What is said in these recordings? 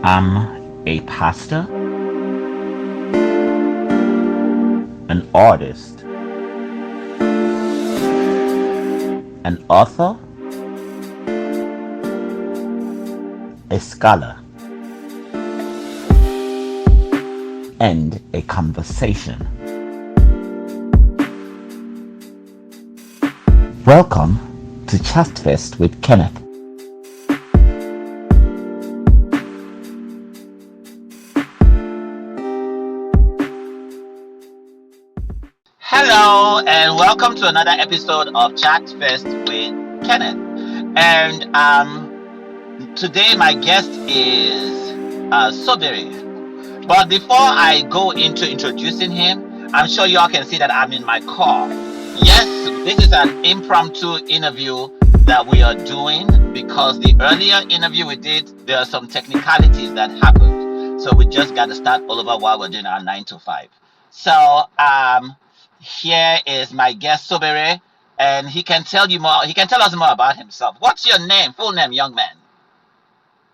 I'm a pastor, an artist, an author, a scholar, and a conversation. Welcome to ChatFest with Kenneth. Hello, and welcome to another episode of ChatFest with Kenneth. And today my guest is Sobere. But before I go into introducing him, I'm sure y'all can see that I'm in my car. Yes, this is an impromptu interview that we are doing because the earlier interview we did, there are some technicalities that happened. So we just got to start all over while we're doing our 9 to 5. So here is my guest Sobere, and he can tell you more. He can tell us more about himself. What's your name, full name, young man?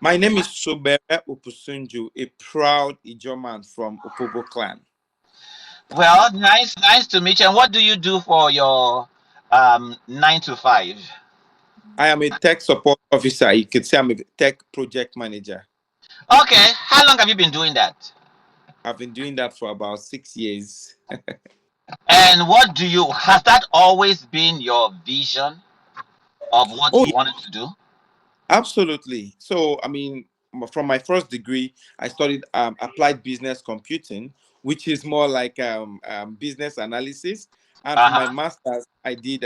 My name is Sobere Opusunju, a proud Ijoman from Opobo clan. Well, nice to meet you. And what do you do for your 9 to 5? I am a tech support officer. You could say I'm a tech project manager. Okay, how long have you been doing that? I've been doing that for about 6 years. And what do you has that always been your vision of what Oh, you yeah, wanted to do? absolutely. So, from my first degree, I studied applied business computing, which is more like business analysis. And for my Uh-huh. master's, I did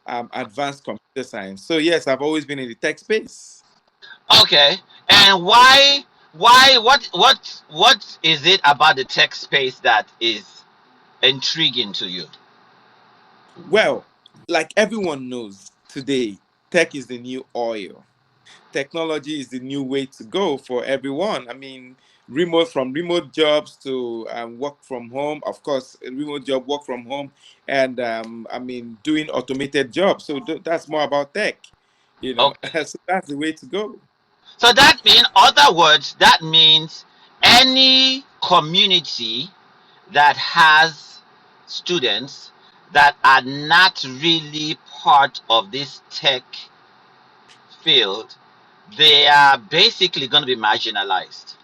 advanced computer science. So, yes, I've always been in the tech space. Okay. And why what is it about the tech space that is intriguing to you? Well, like everyone knows today, tech is the new oil. Technology is the new way to go for everyone. Remote jobs to work from home. Of course, a remote job, work from home, and doing automated jobs. So that's more about tech, you know. Okay. So that's the way to go. So that in other words, that means any community that has students that are not really part of this tech field, they are basically going to be marginalized.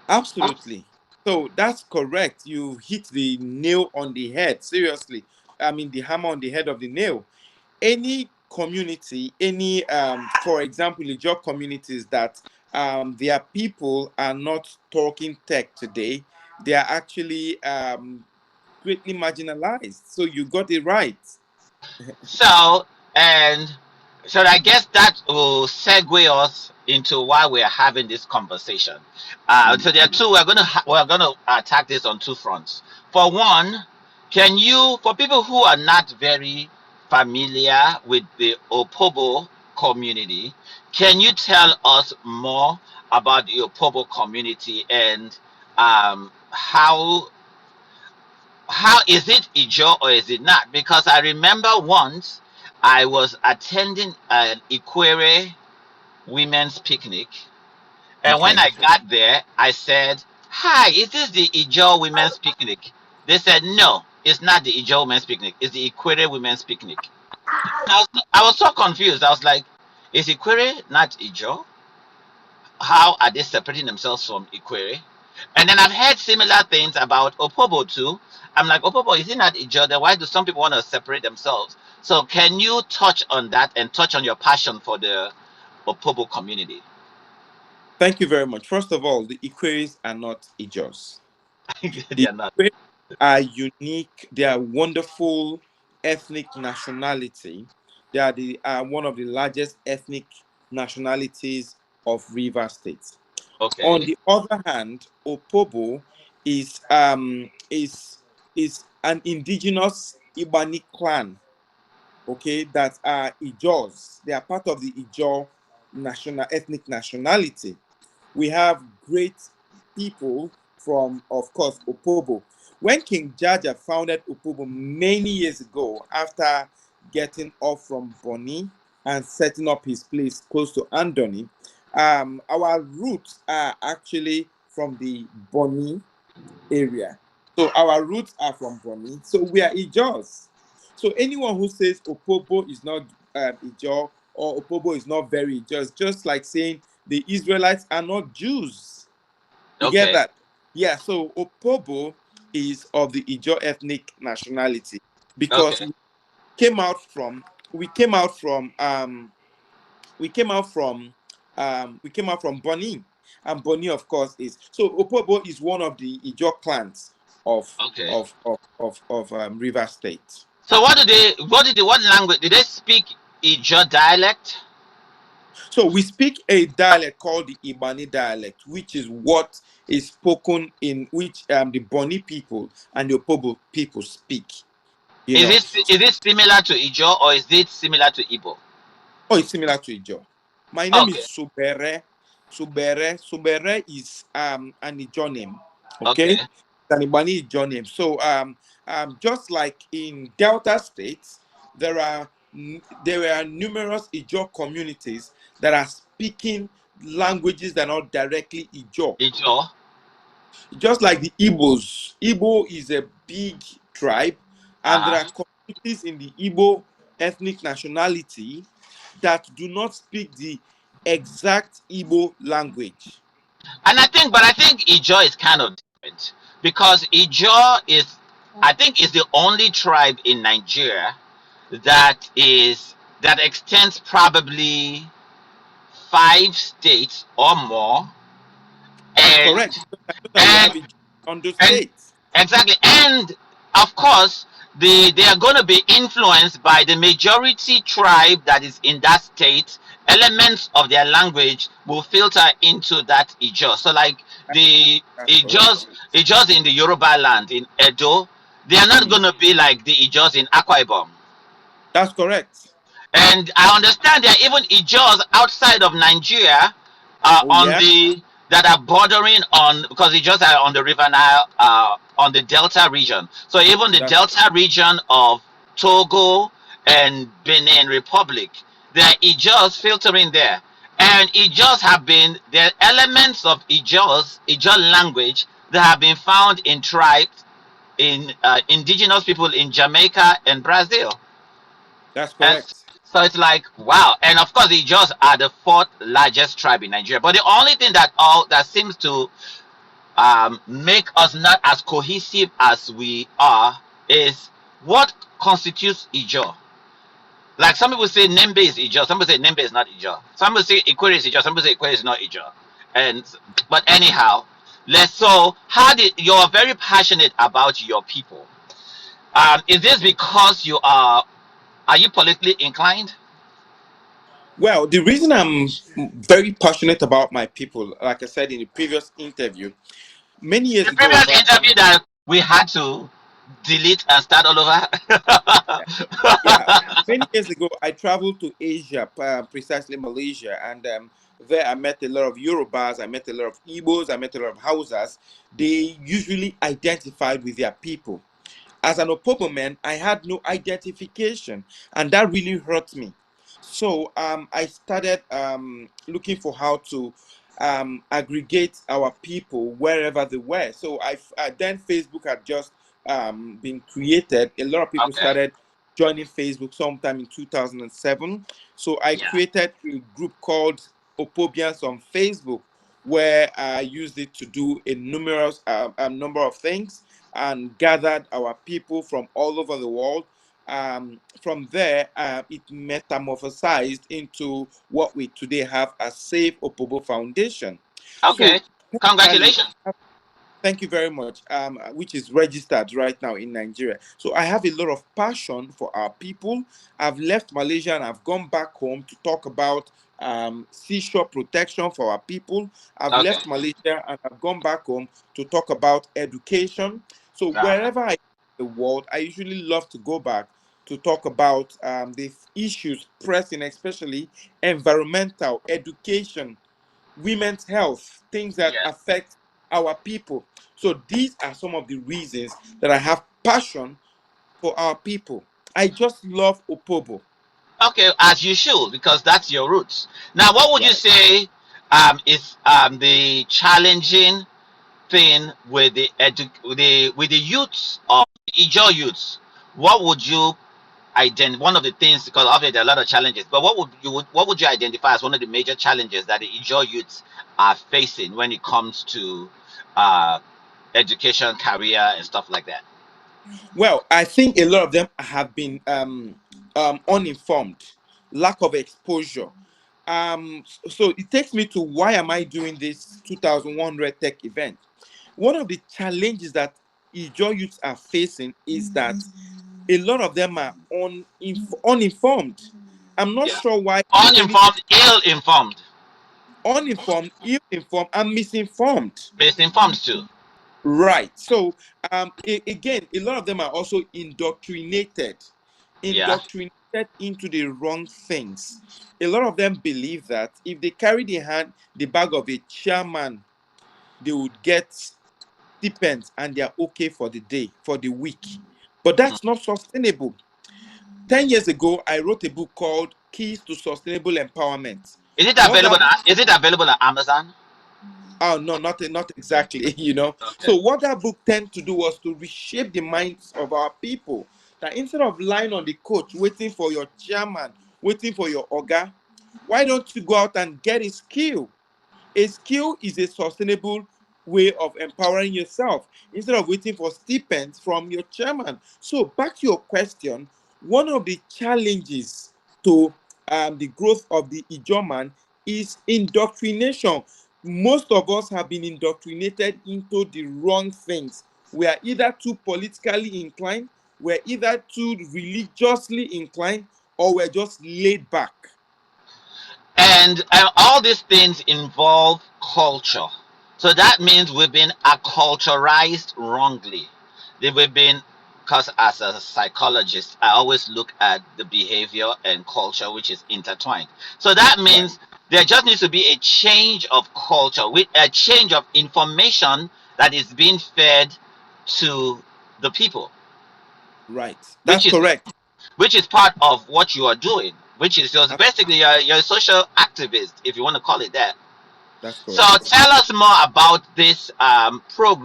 Absolutely. So that's correct. You hit the nail on the head. Seriously. The hammer on the head of the nail. Any community, for example, the job communities that their people are not talking tech today, they are actually greatly marginalized. So you got it right. So, and so I guess that will segue us into why we are having this conversation. So there are two. We're gonna attack this on two fronts. For one, can you, for people who are not very familiar with the Opobo community, can you tell us more about the Opobo community and how is it Ijo or is it not? Because I remember once I was attending an Ikwere women's picnic, and when Okay. I got there, I said, "Hi, is this the Ijo women's picnic?" They said, "No, it's not the Ijo women's picnic. It's the Ikwere women's picnic." I was so confused. I was like, "Is Ikwere not Ijo? How are they separating themselves from Ikwere?" And then I've heard similar things about Opobo too. I'm like, Opobo, is it not Ijo? Then why do some people want to separate themselves? So can you touch on that and touch on your passion for the Opobo community? Thank you very much. First of all, the Equaries are not Ijos. They The are not. Equaries are unique. They are wonderful ethnic nationality. They are one of the largest ethnic nationalities of River State. On Okay. the other hand, Opobo is um is is an indigenous Ibani clan, okay, that are Ijos. They are part of the Ijo national ethnic nationality. We have great people from, of course, Opobo. When King Jaja founded Opobo many years ago, after getting off from Boni and setting up his place close to Andoni, Our roots are actually from the Bonny area. So our roots are from Bonny. So we are Ijos. So anyone who says Opobo is not Ijo, or Opobo is not very just like saying the Israelites are not Jews. You get Okay. that? Yeah. So Opobo is of the Ijo ethnic nationality because Okay. came out from we came out from we came out from we came out from Boni, and Boni, of course, is so Opobo is one of the Ijo clans of Okay. River State. So what language did they speak? Ijo dialect? So we speak a dialect called the Ibani dialect, which is what is spoken in which the Boni people and the Opobo people speak. You know, Is it similar to Ijo or is it similar to Igbo? oh, it's similar to Ijo. My name is Okay. Sobere. Sobere is an Ijo name. Okay, Okay. it's an Ibani Ijo name. So just like in Delta states, there are numerous Ijo communities that are speaking languages that are not directly Ijo. Ijo. Just like the Igbos. Igbo is a big tribe, and there are Uh-huh. communities in the Igbo ethnic nationality that do not speak the exact Igbo language. And I think Ijo is kind of different because Ijo is, I think, is the only tribe in Nigeria that extends probably 5 states or more, That's and correct. I know that we and have it on the and states. exactly, and of course they are going to be influenced by the majority tribe that is in that state. Elements of their language will filter into that Ijo. So like the That's correct. Ijos in the Yoruba land in Edo, they are not Mm, going to be like the Ijos in Akwa Ibom. that's correct. And I understand there are even Ijos outside of Nigeria, Oh on yeah, the that are bordering on, because Ijos are on the River Nile, on the Delta region. So even the that's Delta region of Togo and Benin Republic, there are Ijos filtering there. And Ijos have been, there are elements of Ijo language that have been found in tribes, in indigenous people in Jamaica and Brazil. that's And correct. so it's like, wow. And of course, the Ijaws are the fourth largest tribe in Nigeria. But the only thing that seems to make us not as cohesive as we are is what constitutes Ijaw. Like some people say Nembe is Ijaw, some people say Nembe is not Ijaw. Some people say Ikwere is Ijaw, some people say Ikwere is not Ijaw. And but anyhow, let's so how did you're very passionate about your people. Is this because are you politically inclined? Well, the reason I'm very passionate about my people, like I said in the previous interview, many years The ago, previous interview that we had to delete and start all over. yeah, many years ago, I traveled to Asia, precisely Malaysia, and there I met a lot of Yorubas, I met a lot of Igbos, I met a lot of Hausas. They usually identified with their people. As an Opobo man, I had no identification, and that really hurt me. So I started looking for how to aggregate our people wherever they were. So then Facebook had just been created. A lot of people Okay. started joining Facebook sometime in 2007. So I Yeah. created a group called Opobians on Facebook, where I used it to do a numerous a number of things and gathered our people from all over the world. From there, it metamorphosized into what we today have as Save Opobo Foundation. Okay. So, personally, Congratulations. thank you very much. Which is registered right now in Nigeria. So I have a lot of passion for our people. I've left Malaysia and I've gone back home to talk about seashore protection for our people. I've Okay. left Malaysia and I've gone back home to talk about education. So Uh-huh. wherever I am in the world, I usually love to go back to talk about the issues pressing, especially environmental, education, women's health, things that Yes. affect our people. So these are some of the reasons that I have passion for our people. I just love Opobo. Okay, as you should, because that's your roots. Now, what would you Right. say? is the challenging thing with with the youths of Ijaw youths. What would you one of the things, because obviously there are a lot of challenges, but what would you identify as one of the major challenges that the Ijaw youths are facing when it comes to uh, education, career, and stuff like that? Well, I think a lot of them have been uninformed, lack of exposure. So it takes me to why am I doing this 2100 tech event? One of the challenges that Ijaw youths are facing is that a lot of them are uninformed. I'm not Yeah. sure why so many Uninformed, ill-informed, uninformed, ill-informed, and misinformed. misinformed too. Right. So again, a lot of them are also indoctrinated, Yeah. indoctrinated into the wrong things. A lot of them believe that if they carry the bag of a chairman, they would get stipends and they are okay for the day, for the week. But Mm. that's not sustainable. 10 years ago, I wrote a book called Keys to Sustainable Empowerment. Is it What that available? Is it available at Amazon? Oh no, not exactly. Okay. So what that book tended to do was to reshape the minds of our people. That instead of lying on the couch waiting for your chairman, waiting for your oga, why don't you go out and get a skill? A skill is a sustainable way of empowering yourself instead of waiting for stipends from your chairman. So, back to your question, one of the challenges to the growth of the Ijoman is indoctrination. Most of us have been indoctrinated into the wrong things. We are either too politically inclined, we're either too religiously inclined, or we're just laid back. And all these things involve culture. So that means we've been acculturized wrongly. We've been, because as a psychologist, I always look at the behavior and culture, which is intertwined. So that Right, means there just needs to be a change of culture, with a change of information that is being fed to the people, right. which That's is correct. part of what you are doing, which is just That's basically you're a social activist, if you want to call it that. that's So correct. tell us more about this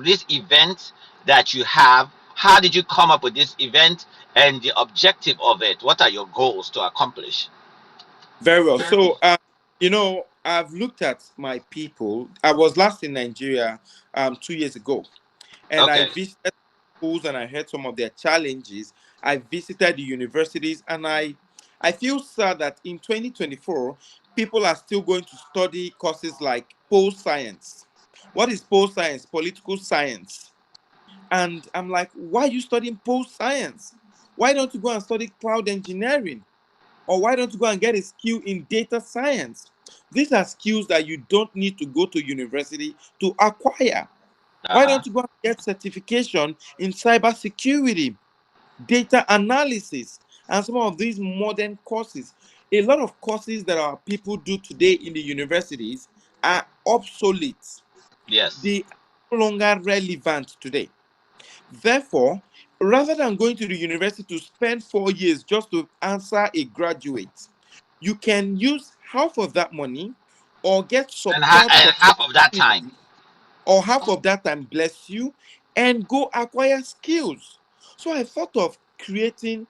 this event that you have. How did you come up with this event and the objective of it? What are your goals to accomplish? Very well. So, I've looked at my people. I was last in Nigeria 2 years ago, and I Okay. visited schools and I heard some of their challenges. I visited the universities, and I feel sad that in 2024, people are still going to study courses like pol science. What is pol science? Political science. And I'm like, why are you studying pol science? Why don't you go and study cloud engineering? Or why don't you go and get a skill in data science? These are skills that you don't need to go to university to acquire. Why Uh-huh. don't you go and get certification in cybersecurity, data analysis, and some of these modern courses? A lot of courses that our people do today in the universities are obsolete. Yes. They are no longer relevant today. Therefore, rather than going to the university to spend 4 years just to answer a graduate, you can use half of that money or get support And from half of that time. community, or half of that time, bless you, and go acquire skills. So I thought of starting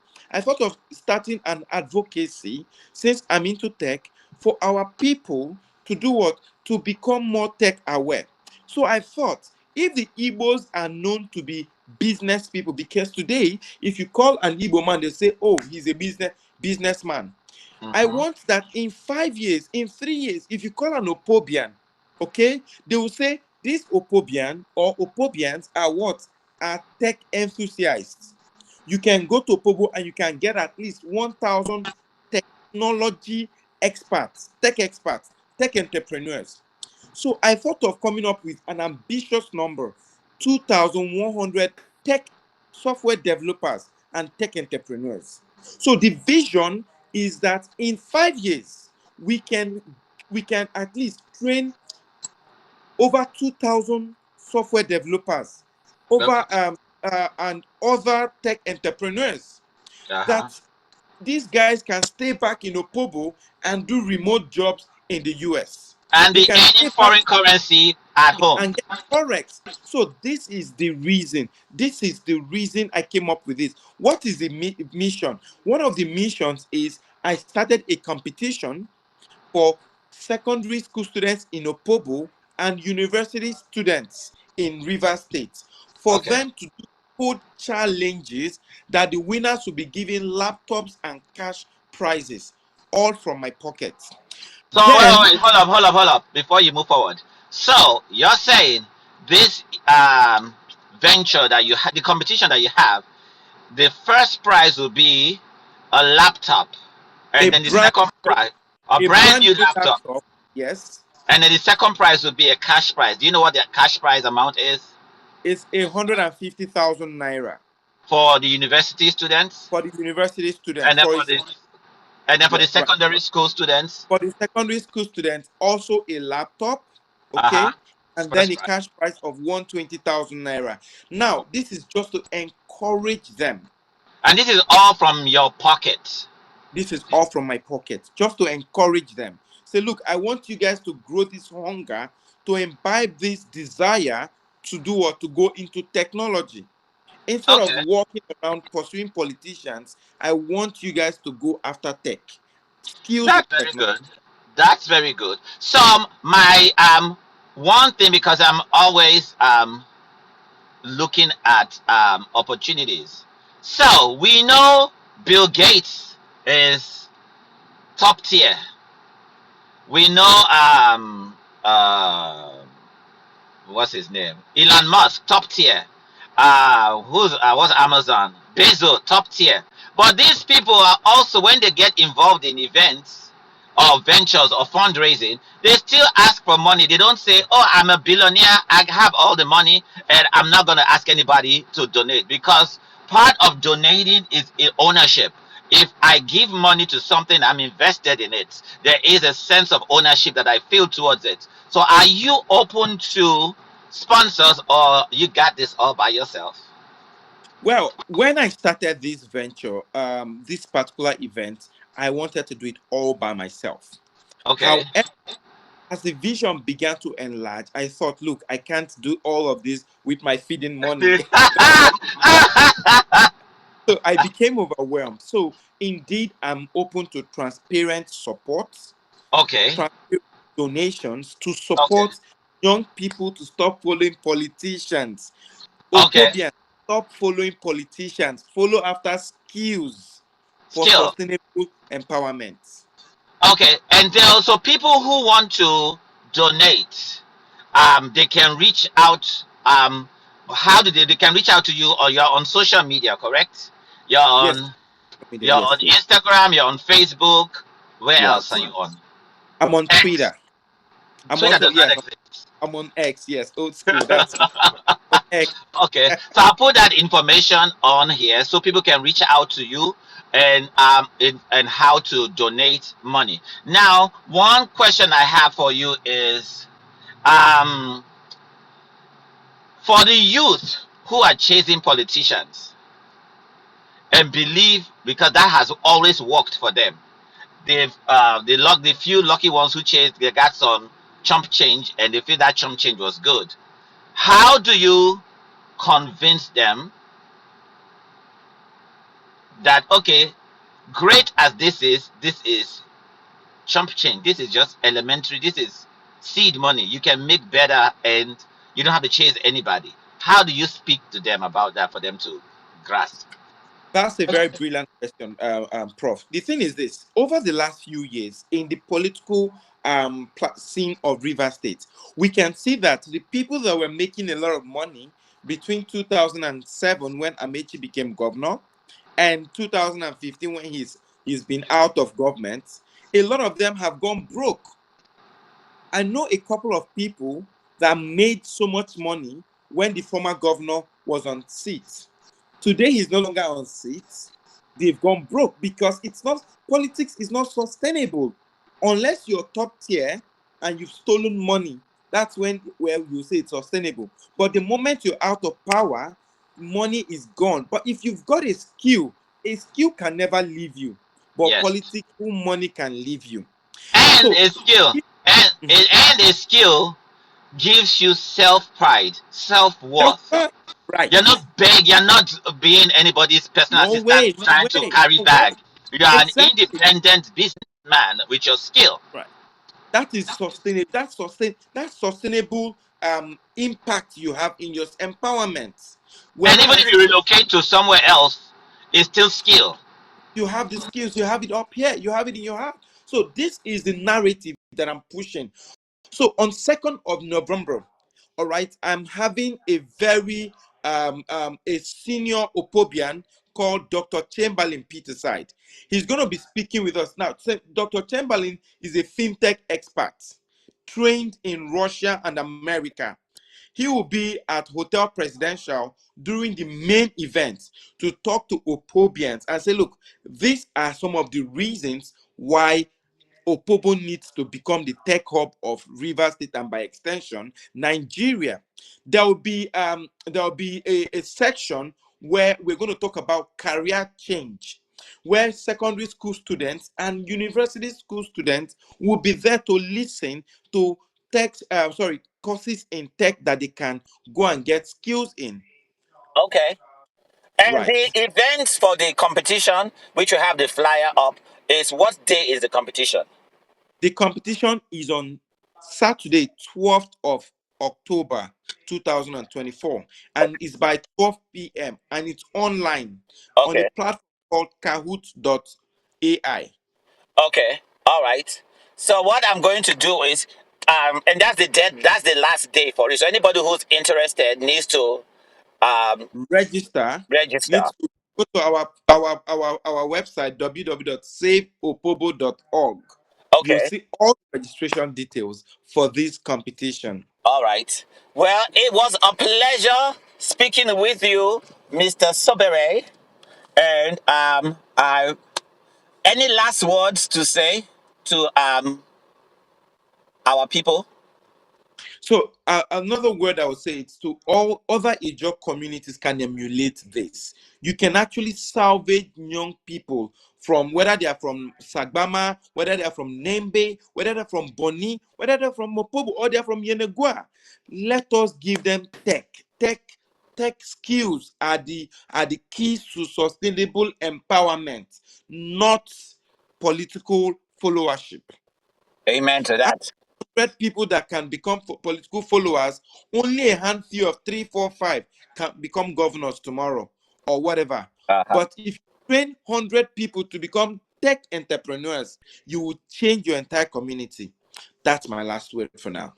an advocacy since I'm into tech for our people to do what? To become more tech aware. So I thought if the Igbos are known to be business people, because today, if you call an Igbo man, they say, oh, he's a businessman. I Hmm. want that in 5 years, in 3 years, if you call an Opobian, okay, they will say this Opobian or Opobians are what? Are tech enthusiasts. You can go to Opobo and you can get at least 1,000 technology experts, tech entrepreneurs. So I thought of coming up with an ambitious number, 2,100 tech software developers and tech entrepreneurs. So the vision is that in 5 years we can at least train over 2,000 software developers, Okay. over and other tech entrepreneurs, Uh-huh. that these guys can stay back in Opobo and do remote jobs in the US. And They be can earning save up foreign currency at home. and get forex. So this is the reason. This is the reason I came up with this. What is the mission? One of the missions is I started a competition for secondary school students in Opobo and university students in River State for Okay. them to do code challenges that the winners will be given laptops and cash prizes, all from my pocket. So Then hold up before you move forward. So you're saying this venture that you have, the competition that you have, the first prize will be a laptop, a and then the brand second prize a a brand brand new new laptop, laptop, yes, and then the second prize will be a cash prize. Do you know what the cash prize amount is is 150,000 naira for the university students, for the university students. and then for the Yeah, right. secondary school students? For the secondary school students, also a laptop, Uh huh. okay, and then First a prize. cash price of 120,000 naira. Now, this is just to encourage them. And this is all from your pocket. This is all from my pocket, just to encourage them. Say, look, I want you guys to grow this hunger, to imbibe this desire to do what? To go into technology. Instead of Okay. walking around pursuing politicians, I want you guys to go after tech, skills in That's very technology. good. That's very good. So my one thing, because I'm always looking at opportunities. So we know Bill Gates is top tier. We know what's his name? Elon Musk, top tier. What's Amazon? Bezos, top tier. But these people are also, when they get involved in events or ventures or fundraising, they still ask for money. They don't say, "Oh, I'm a billionaire. I have all the money, and I'm not gonna ask anybody to donate," because part of donating is ownership. If I give money to something, I'm invested in it. There is a sense of ownership that I feel towards it. So, are you open to sponsors, or you got this all by yourself? Well, when I started this venture, this particular event, I wanted to do it all by myself. Okay. However, as the vision began to enlarge, I thought, look, I can't do all of this with my feeding money. So I became overwhelmed. So indeed, I'm open to transparent support, Okay. transparent donations to Okay. support young people to stop following politicians. Okay. Opobian, stop following politicians. Follow after skills for Still. sustainable empowerment. Okay. And there are also people who want to donate. They can reach out. How do they can reach out to you, or you're on social media, correct? You're Yes, on you're yes, on please. Instagram, you're on Facebook. Where else are Right. you on? I'm on X. Twitter. I'm Twitter also, does not yes, exist. I'm on X. Yes, old school. That's me. On X. Okay, so I'll put that information on here so people can reach out to you and and how to donate money. Now, one question I have for you is um for the youth who are chasing politicians and believe, because that has always worked for them. The few lucky ones who chased, they got some chump change and they feel that chump change was good. How do you convince them that, okay, great as this is chump change. This is just elementary. This is seed money. You can make better, and you don't have to chase anybody. How do you speak to them about that for them to grasp? That's a very brilliant question, Prof. The thing is this: over the last few years, in the political scene of River State, we can see that the people that were making a lot of money between 2007, when Amechi became governor, and 2015, when he's been out of government, a lot of them have gone broke. I know a couple of people that made so much money when the former governor was on seat. Today he's no longer on seat. They've gone broke because it's not politics is not sustainable unless you're top tier and you've stolen money. That's when where you say it's sustainable. But the moment you're out of power, money is gone. But if you've got a skill can never leave you. But Yes, political money can leave you. and So a skill. And Mhm. and a skill gives you self pride, self worth. Self-worth. You're Right. not beg. You're not being anybody's personal No assistant way, no trying to way, carry no way. bag. You are an Exactly. independent businessman with your skill. Right. That is sustainable. That sustainable impact you have in your empowerment. And even Whereas if you relocate to somewhere else, it's still skill. you have the skills, you have it up here, you have it in your heart. So this is the narrative that I'm pushing. So on 2nd of November, all right, I'm having a very a senior Opobian called Dr. Chamberlain Peterside. He's going to be speaking with us now. So Dr. Chamberlain is a fintech expert trained in Russia and America. He will be at Hotel Presidential during the main event to talk to Opobians and say, look, these are some of the reasons why Opobo needs to become the tech hub of Rivers State and by extension Nigeria. There will be a section where we're going to talk about career change, where secondary school students and university school students will be there to listen to courses in tech that they can go and get skills in. Okay. And Right. the events for the competition, which you have the flyer up, is what day is the competition? The competition is on Saturday, 12th of October 2024, and it's by 12 p.m. and it's online on a Okay. platform called Kahoot.ai. Okay. All right. So what I'm going to do is, and that's the last day for it. So anybody who's interested needs to um Register register. needs to go to our website www.saveopobo.org. You'll Okay. see all the registration details for this competition. All right. Well, it was a pleasure speaking with you, Mr. Sobere. And I any last words to say to our people? So another word I would say it's to all other Ijaw communities can emulate this. You can actually salvage young people from whether they are from Sagbama, whether they are from Nembe, whether they're from Boni, whether they're from Mopobo, or they're from Yenegua. Let us give them tech skills are the keys to sustainable empowerment, not political followership. Amen to that. 100 people that can become political followers, only a handful of three, four, five can become governors tomorrow or whatever. Uh-huh. But if you train 100 people to become tech entrepreneurs, you will change your entire community. That's my last word for now.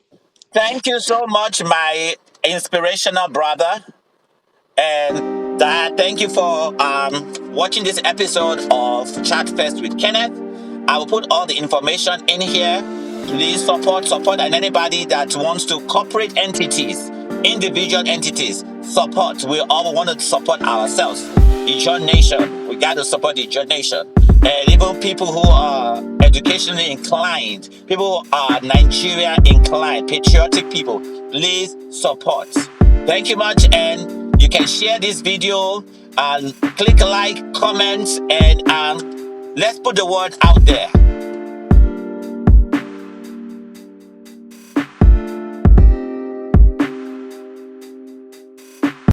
Thank you so much, my inspirational brother. And thank you for watching this episode of ChatFest with Kenneth. I will put all the information in here. Please support, and anybody that wants to corporate entities, individual entities, support. We all want to support ourselves. It's your nation. We got to support the your nation. And even people who are educationally inclined, people who are Nigeria inclined, patriotic people, please support. Thank you much, and you can share this video and click like, comment, and let's put the word out there.